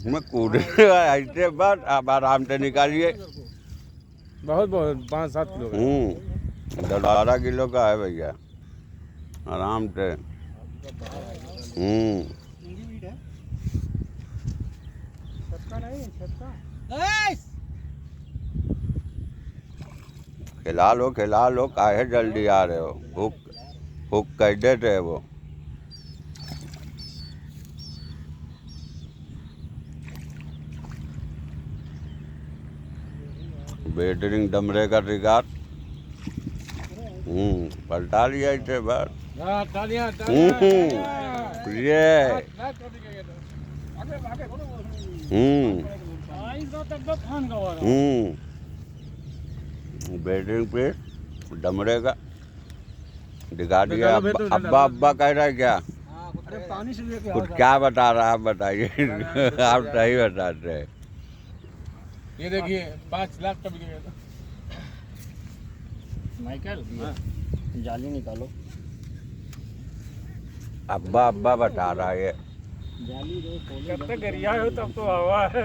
मैं कूद ऐसे बात आप आराम से निकालिए। बहुत बहुत 5-7 किलो का। 12 किलो का है भैया, आराम से। खिला लो काहे जल्दी आ रहे हो, हुक कर देते वो। बेहतरीन डमरे का शिकार। पलटा लिया इसे बस। ये बेहतरीन पे डमरे का दिखा दिया। अब्बा अब्बा कह रहा है क्या? कुछ क्या बता रहा है आप बताइए। आप सही बताते हैं। ये देखिए 5 लाख का बिकेगा था। माइकल जाली निकालो। अब्बा अब्बा बता रहा है ये। जाली जब तक गरिया हो तब तो हवा है।